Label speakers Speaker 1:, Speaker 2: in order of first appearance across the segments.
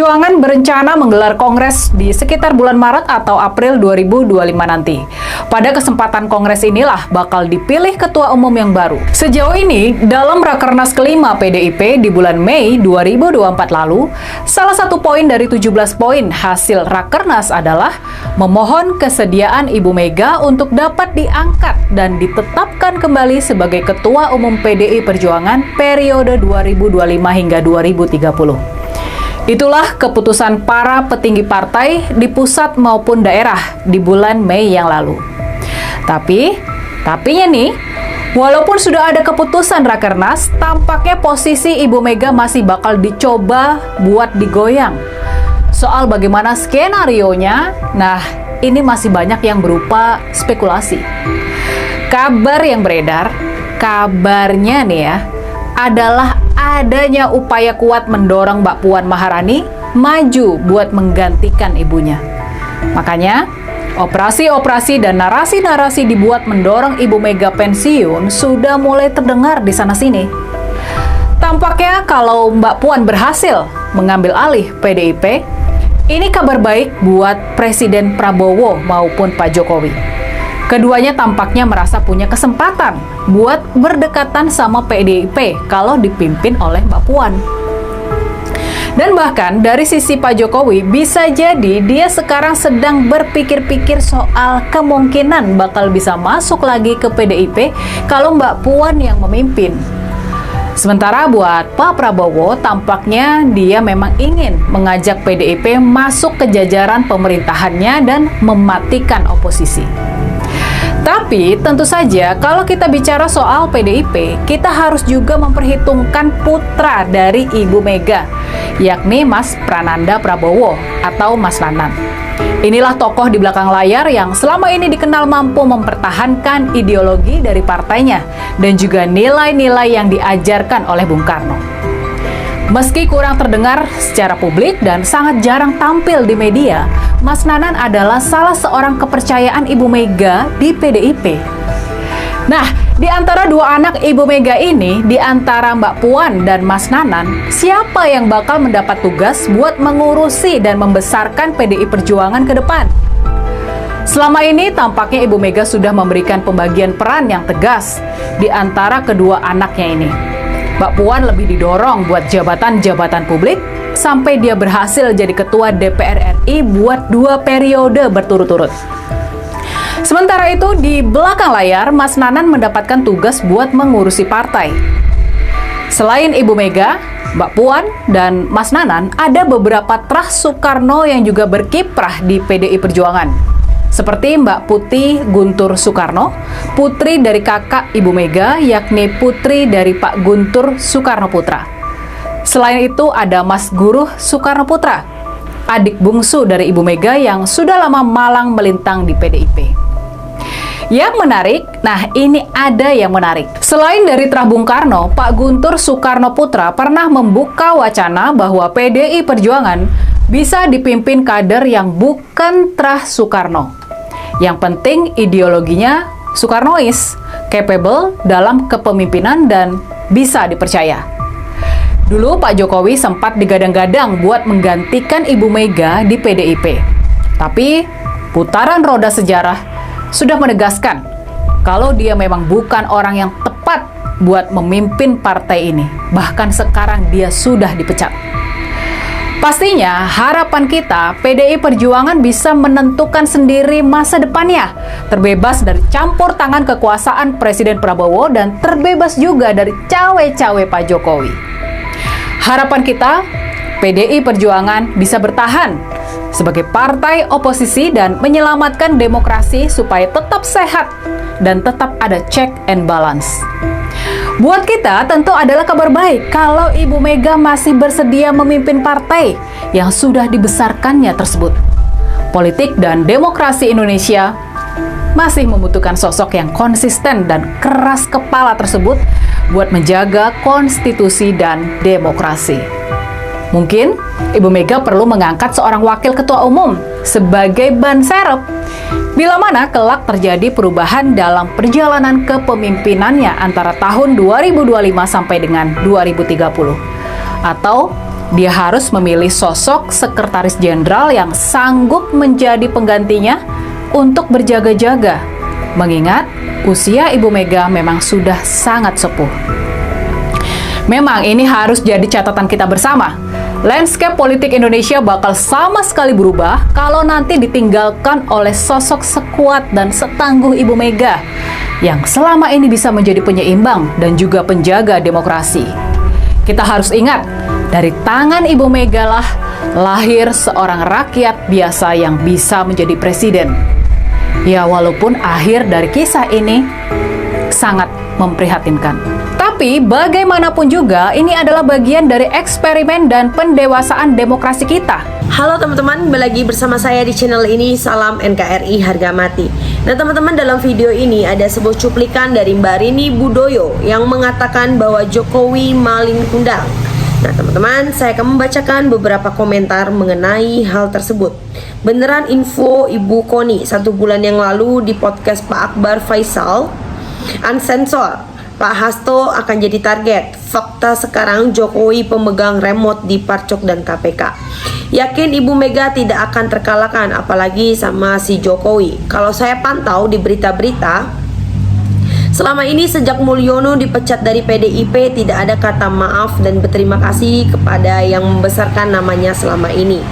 Speaker 1: Perjuangan berencana menggelar kongres di sekitar bulan Maret atau April 2025 nanti. Pada kesempatan kongres inilah bakal dipilih ketua umum yang baru. Sejauh ini, dalam Rakernas kelima PDIP di bulan Mei 2024 lalu, salah satu poin dari 17 poin hasil Rakernas adalah memohon kesediaan Ibu Mega untuk dapat diangkat dan ditetapkan kembali sebagai ketua umum PDI Perjuangan periode 2025 hingga 2030. Itulah keputusan para petinggi partai di pusat maupun daerah di bulan Mei yang lalu. Tapinya nih, walaupun sudah ada keputusan Rakernas, tampaknya posisi Ibu Mega masih bakal dicoba buat digoyang. Soal bagaimana skenarionya, nah ini masih banyak yang berupa spekulasi. Kabar yang beredar, kabarnya nih ya, adalah adanya upaya kuat mendorong Mbak Puan Maharani maju buat menggantikan ibunya. Makanya, operasi-operasi dan narasi-narasi dibuat mendorong Ibu Mega pensiun sudah mulai terdengar di sana-sini. Tampaknya kalau Mbak Puan berhasil mengambil alih PDIP, ini kabar baik buat Presiden Prabowo maupun Pak Jokowi. Keduanya tampaknya merasa punya kesempatan buat berdekatan sama PDIP kalau dipimpin oleh Mbak Puan. Dan bahkan dari sisi Pak Jokowi, bisa jadi dia sekarang sedang berpikir-pikir soal kemungkinan bakal bisa masuk lagi ke PDIP kalau Mbak Puan yang memimpin. Sementara buat Pak Prabowo, tampaknya dia memang ingin mengajak PDIP masuk ke jajaran pemerintahannya dan mematikan oposisi. Tapi tentu saja kalau kita bicara soal PDIP, kita harus juga memperhitungkan putra dari Ibu Mega, yakni Mas Prananda Prabowo atau Mas Nanan. Inilah tokoh di belakang layar yang selama ini dikenal mampu mempertahankan ideologi dari partainya dan juga nilai-nilai yang diajarkan oleh Bung Karno. Meski kurang terdengar secara publik dan sangat jarang tampil di media, Mas Nanan adalah salah seorang kepercayaan Ibu Mega di PDIP. Nah, di antara dua anak Ibu Mega ini, di antara Mbak Puan dan Mas Nanan, siapa yang bakal mendapat tugas buat mengurusi dan membesarkan PDI Perjuangan ke depan? Selama ini tampaknya Ibu Mega sudah memberikan pembagian peran yang tegas di antara kedua anaknya ini. Mbak Puan lebih didorong buat jabatan-jabatan publik sampai dia berhasil jadi ketua DPR RI buat 2 periode berturut-turut. Sementara itu di belakang layar, Mas Nanan mendapatkan tugas buat mengurusi partai. Selain Ibu Mega, Mbak Puan, dan Mas Nanan, ada beberapa terah Soekarno yang juga berkiprah di PDI Perjuangan. Seperti Mbak Putih Guntur Soekarno, putri dari kakak Ibu Mega, yakni putri dari Pak Guntur Soekarno Putra. Selain itu ada Mas Guruh Soekarno Putra, adik bungsu dari Ibu Mega yang sudah lama malang melintang di PDIP. Yang menarik, nah ini ada yang menarik. Selain dari terah Bung Karno, Pak Guntur Soekarno Putra pernah membuka wacana bahwa PDI Perjuangan bisa dipimpin kader yang bukan terah Soekarno. Yang penting ideologinya Soekarnois, capable dalam kepemimpinan dan bisa dipercaya. Dulu Pak Jokowi sempat digadang-gadang buat menggantikan Ibu Mega di PDIP. Tapi putaran roda sejarah sudah menegaskan kalau dia memang bukan orang yang tepat buat memimpin partai ini. Bahkan sekarang dia sudah dipecat. Pastinya harapan kita PDI Perjuangan bisa menentukan sendiri masa depannya, terbebas dari campur tangan kekuasaan Presiden Prabowo dan terbebas juga dari cawe-cawe Pak Jokowi. Harapan kita PDI Perjuangan bisa bertahan sebagai partai oposisi dan menyelamatkan demokrasi supaya tetap sehat dan tetap ada check and balance. Buat kita tentu adalah kabar baik kalau Ibu Mega masih bersedia memimpin partai yang sudah dibesarkannya tersebut. Politik dan demokrasi Indonesia masih membutuhkan sosok yang konsisten dan keras kepala tersebut buat menjaga konstitusi dan demokrasi. Mungkin Ibu Mega perlu mengangkat seorang wakil ketua umum sebagai ban serep bila mana kelak terjadi perubahan dalam perjalanan kepemimpinannya antara tahun 2025 sampai dengan 2030. Atau dia harus memilih sosok sekretaris jenderal yang sanggup menjadi penggantinya untuk berjaga-jaga, mengingat usia Ibu Mega memang sudah sangat sepuh. Memang ini harus jadi catatan kita bersama. Landscape politik Indonesia bakal sama sekali berubah kalau nanti ditinggalkan oleh sosok sekuat dan setangguh Ibu Mega yang selama ini bisa menjadi penyeimbang dan juga penjaga demokrasi. Kita harus ingat, dari tangan Ibu Mega lah lahir seorang rakyat biasa yang bisa menjadi presiden. Ya, walaupun akhir dari kisah ini sangat memprihatinkan. Tapi bagaimanapun juga, ini adalah bagian dari eksperimen dan pendewasaan demokrasi kita.
Speaker 2: Halo teman-teman, kembali lagi bersama saya di channel ini. Salam NKRI harga mati. Nah teman-teman, dalam video ini ada sebuah cuplikan dari Mbak Rini Budoyo yang mengatakan bahwa Jokowi maling kundang. Nah teman-teman, saya akan membacakan beberapa komentar mengenai hal tersebut. Beneran info Ibu Koni 1 bulan yang lalu di podcast Pak Akbar Faisal Unsensor, Pak Hasto akan jadi target. Fakta sekarang Jokowi pemegang remote di Parcok dan KPK. Yakin Ibu Mega tidak akan terkalahkan, apalagi sama si Jokowi. Kalau saya pantau di berita-berita, selama ini sejak Mulyono dipecat dari PDIP, tidak ada kata maaf dan berterima kasih kepada yang membesarkan namanya selama ini.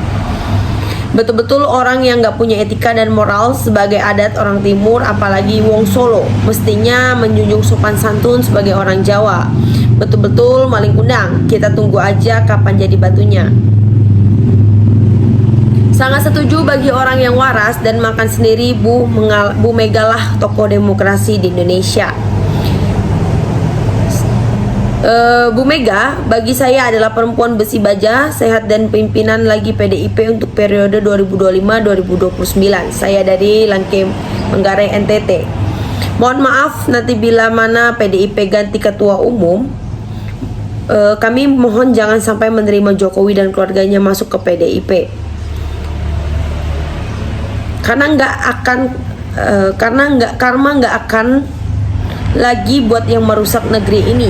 Speaker 2: Betul-betul orang yang gak punya etika dan moral sebagai adat orang timur, apalagi wong Solo, mestinya menjunjung sopan santun sebagai orang Jawa. Betul-betul maling kundang. Kita tunggu aja kapan jadi batunya. Sangat setuju bagi orang yang waras dan makan sendiri. Bu Mega lah tokoh demokrasi di Indonesia. Bu Mega bagi saya adalah perempuan besi baja, sehat dan pimpinan lagi PDIP untuk periode 2025-2029. Saya dari Langke Manggarai NTT. Mohon maaf nanti bila mana PDIP ganti ketua umum, kami mohon jangan sampai menerima Jokowi dan keluarganya masuk ke PDIP. Karma nggak akan lagi buat yang merusak negeri ini.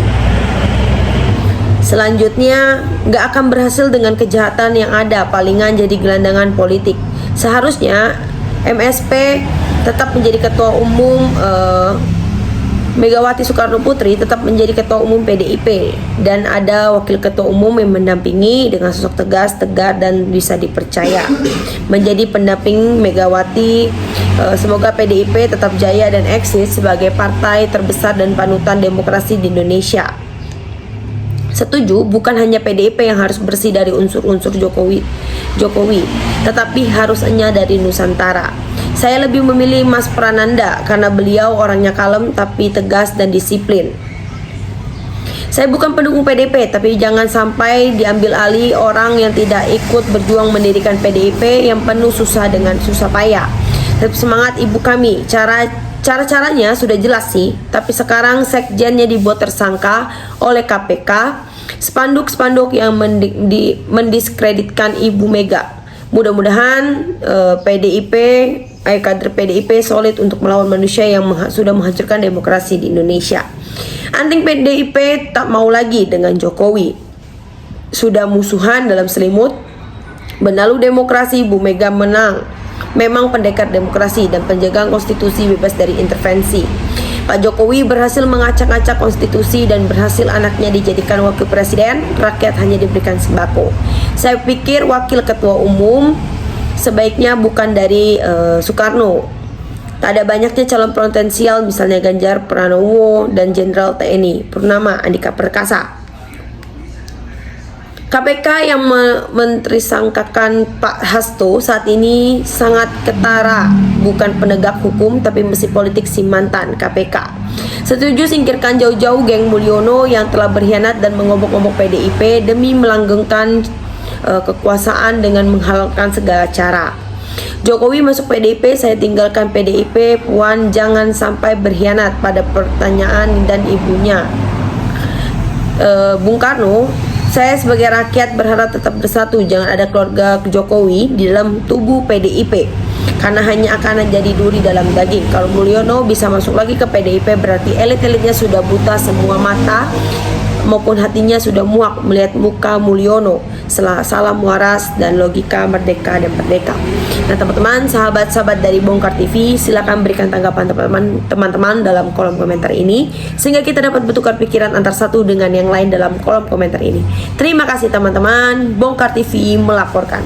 Speaker 2: Selanjutnya, gak akan berhasil dengan kejahatan yang ada, palingan jadi gelandangan politik. Seharusnya MSP tetap menjadi ketua umum, Megawati Soekarno Putri tetap menjadi ketua umum PDIP, dan ada wakil ketua umum yang mendampingi dengan sosok tegas, tegar, dan bisa dipercaya menjadi pendamping Megawati. Semoga PDIP tetap jaya dan eksis sebagai partai terbesar dan panutan demokrasi di Indonesia. Setuju, bukan hanya PDIP yang harus bersih dari unsur-unsur Jokowi, tetapi harus enyah dari Nusantara. Saya lebih memilih Mas Prananda karena beliau orangnya kalem tapi tegas dan disiplin. Saya bukan pendukung PDIP, tapi jangan sampai diambil alih orang yang tidak ikut berjuang mendirikan PDIP yang penuh susah dengan susah payah. Tetap semangat ibu kami. Cara-caranya sudah jelas sih, tapi sekarang sekjennya dibuat tersangka oleh KPK. Spanduk-spanduk yang mendiskreditkan Ibu Mega. Mudah-mudahan kader PDIP solid untuk melawan manusia yang sudah menghancurkan demokrasi di Indonesia. Anting PDIP tak mau lagi dengan Jokowi. Sudah musuhan dalam selimut. Benalu demokrasi, Ibu Mega menang. Memang pendekar demokrasi dan penjaga konstitusi bebas dari intervensi. Pak Jokowi berhasil mengacak-acak konstitusi dan berhasil anaknya dijadikan wakil presiden, rakyat hanya diberikan sembako. Saya pikir wakil ketua umum sebaiknya bukan dari Soekarno. Tak ada banyaknya calon potensial, misalnya Ganjar Pranowo dan Jenderal TNI Purnama Andika Perkasa. KPK yang mentersangkakan Pak Hasto saat ini sangat ketara, bukan penegak hukum tapi mesin politik si mantan KPK. Setuju singkirkan jauh-jauh geng Mulyono yang telah berkhianat dan mengobok-obok PDIP demi melanggengkan kekuasaan dengan menghalalkan segala cara. Jokowi masuk PDIP, saya tinggalkan PDIP. Puan jangan sampai berkhianat pada pertanyaan dan ibunya. Bung Karno, saya sebagai rakyat berharap tetap bersatu, jangan ada keluarga Jokowi di dalam tubuh PDIP, karena hanya akan jadi duri dalam daging. Kalau Mulyono bisa masuk lagi ke PDIP, berarti elit-elitnya sudah buta semua mata maupun hatinya sudah muak melihat muka Mulyono, salam waras dan logika merdeka dan merdeka. Nah teman-teman, sahabat-sahabat dari Bongkar TV, silakan berikan tanggapan teman-teman dalam kolom komentar ini, sehingga kita dapat bertukar pikiran antar satu dengan yang lain dalam kolom komentar ini. Terima kasih teman-teman, Bongkar TV melaporkan.